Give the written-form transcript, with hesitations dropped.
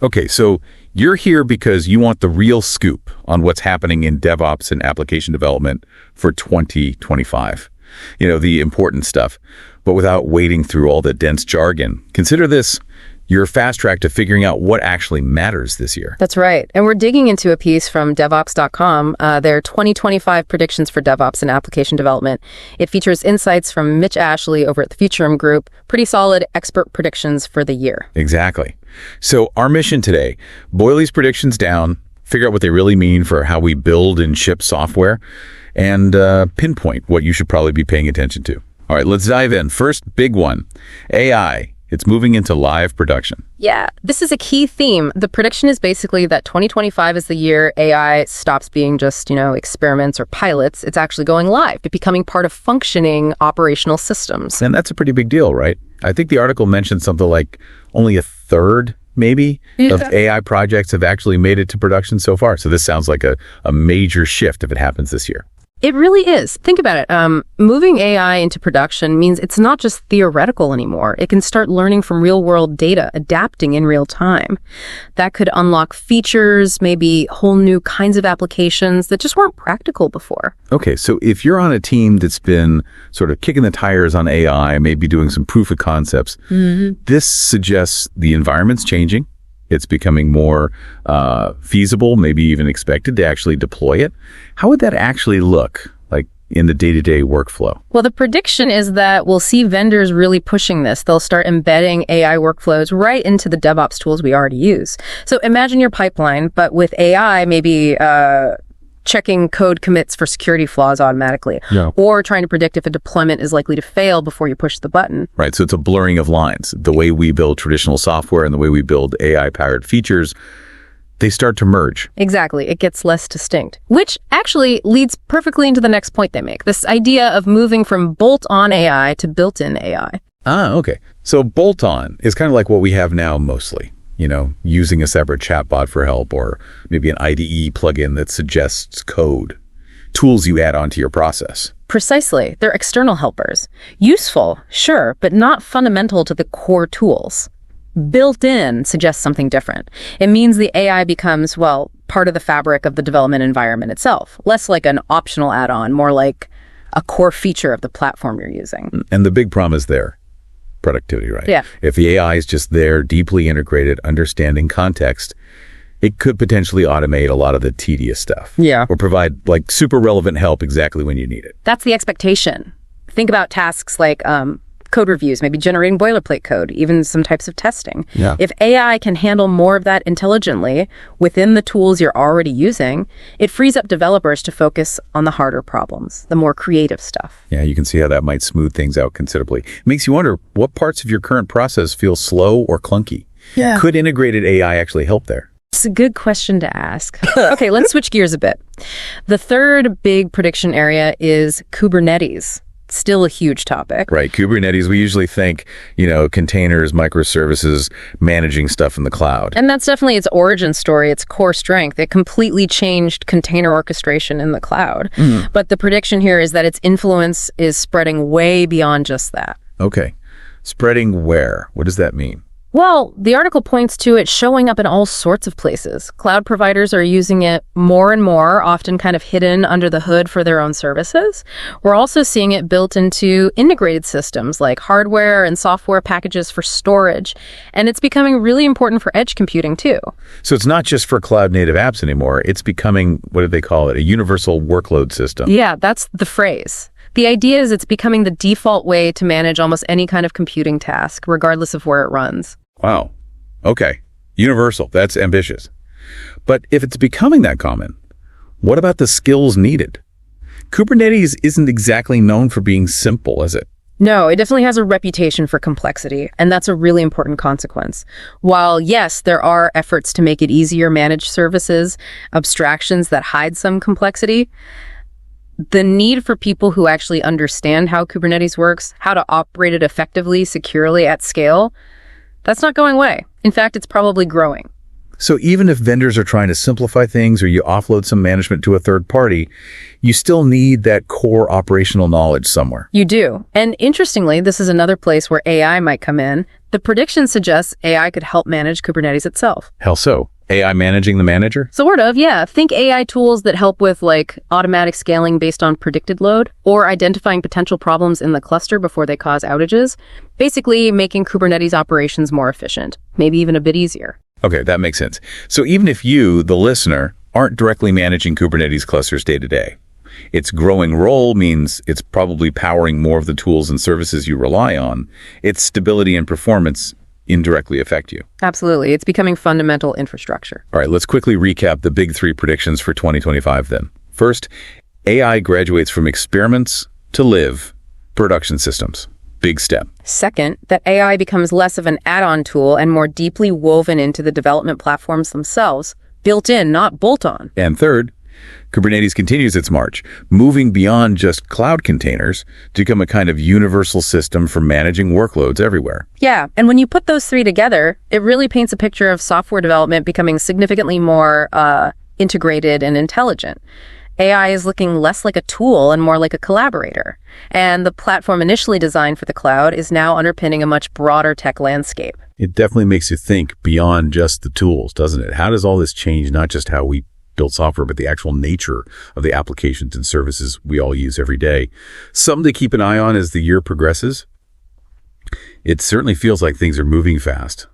Okay, so you're here because you want the real scoop on what's happening in DevOps and application development for 2025. The important stuff, but without wading through all the dense jargon. Consider this your fast track to figuring out what actually matters this year. That's right. And we're digging into a piece from DevOps.com, their 2025 predictions for DevOps and application development. It features insights from Mitch Ashley over at the Futurum Group. Pretty solid expert predictions for the year. Exactly. So our mission today, boil these predictions down, figure out what they really mean for how we build and ship software, and pinpoint what you should probably be paying attention to. All right, let's dive in. First, big one, AI. It's moving into live production. Yeah, this is a key theme. The prediction is basically that 2025 is the year AI stops being just, experiments or pilots. It's actually going live, becoming part of functioning operational systems. And that's a pretty big deal, right? I think the article mentioned something like only a third, maybe, of AI projects have actually made it to production so far. So this sounds like a major shift if it happens this year. It really is. Think about it. Moving AI into production means it's not just theoretical anymore. It can start learning from real-world data, adapting in real time. That could unlock features, maybe whole new kinds of applications that just weren't practical before. Okay, so if you're on a team that's been sort of kicking the tires on AI, maybe doing some proof of concepts, this suggests the environment's changing. It's becoming more feasible, maybe even expected to actually deploy it. How would that actually look, like in the day-to-day workflow? Well, the prediction is that we'll see vendors really pushing this. They'll start embedding AI workflows right into the DevOps tools we already use. So imagine your pipeline, but with AI, maybe checking code commits for security flaws automatically, or trying to predict if a deployment is likely to fail before you push the button. Right, so it's a blurring of lines. The way we build traditional software and the way we build AI-powered features, they start to merge. Exactly, it gets less distinct, which actually leads perfectly into the next point they make, this idea of moving from bolt-on AI to built-in AI. Ah, okay. So bolt-on is kind of like what we have now mostly. Using a separate chatbot for help, or maybe an IDE plugin that suggests code, tools you add onto your process. Precisely. They're external helpers. Useful, sure, but not fundamental to the core tools. Built-in suggests something different. It means the AI becomes, part of the fabric of the development environment itself, less like an optional add-on, more like a core feature of the platform you're using. And the big problem is there. Productivity, right? Yeah. If the AI is just there, deeply integrated, understanding context, it could potentially automate a lot of the tedious stuff. Yeah. Or provide super relevant help exactly when you need it. That's the expectation. Think about tasks like code reviews, maybe generating boilerplate code, even some types of testing. Yeah. If AI can handle more of that intelligently within the tools you're already using, it frees up developers to focus on the harder problems, the more creative stuff. Yeah, you can see how that might smooth things out considerably. It makes you wonder what parts of your current process feel slow or clunky. Yeah. Could integrated AI actually help there? It's a good question to ask. Okay, let's switch gears a bit. The third big prediction area is Kubernetes. Still a huge topic. Right. Kubernetes, we usually think, containers, microservices, managing stuff in the cloud. And that's definitely its origin story, its core strength. It completely changed container orchestration in the cloud. But the prediction here is that its influence is spreading way beyond just that. Okay. Spreading where? What does that mean? Well, the article points to it showing up in all sorts of places. Cloud providers are using it more and more, often kind of hidden under the hood for their own services. We're also seeing it built into integrated systems like hardware and software packages for storage. And it's becoming really important for edge computing too. So it's not just for cloud native apps anymore. It's becoming, what do they call it, a universal workload system. Yeah, that's the phrase. The idea is it's becoming the default way to manage almost any kind of computing task, regardless of where it runs. Wow. Okay. Universal. That's ambitious. But if it's becoming that common, what about the skills needed? Kubernetes isn't exactly known for being simple, is it? No, it definitely has a reputation for complexity, and that's a really important consequence. While, yes, there are efforts to make it easier manage services, abstractions that hide some complexity, the need for people who actually understand how Kubernetes works, how to operate it effectively, securely, at scale, that's not going away. In fact, it's probably growing. So even if vendors are trying to simplify things or you offload some management to a third party, you still need that core operational knowledge somewhere. You do. And interestingly, this is another place where AI might come in. The prediction suggests AI could help manage Kubernetes itself. How so? AI managing the manager? Sort of, yeah. Think AI tools that help with like automatic scaling based on predicted load or identifying potential problems in the cluster before they cause outages. Basically making Kubernetes operations more efficient, maybe even a bit easier. Okay, that makes sense. So even if you, the listener, aren't directly managing Kubernetes clusters day to day, its growing role means it's probably powering more of the tools and services you rely on. Its stability and performance indirectly affect you. Absolutely. It's becoming fundamental infrastructure. All right, let's quickly recap the big three predictions for 2025 then. First, AI graduates from experiments to live production systems. Big step. Second, that AI becomes less of an add-on tool and more deeply woven into the development platforms themselves, built in, not bolt-on. And third, Kubernetes continues its march, moving beyond just cloud containers to become a kind of universal system for managing workloads everywhere. Yeah, and when you put those three together, it really paints a picture of software development becoming significantly more integrated and intelligent. AI is looking less like a tool and more like a collaborator. And the platform initially designed for the cloud is now underpinning a much broader tech landscape. It definitely makes you think beyond just the tools, doesn't it? How does all this change not just how we build software, but the actual nature of the applications and services we all use every day? Something to keep an eye on as the year progresses. It certainly feels like things are moving fast.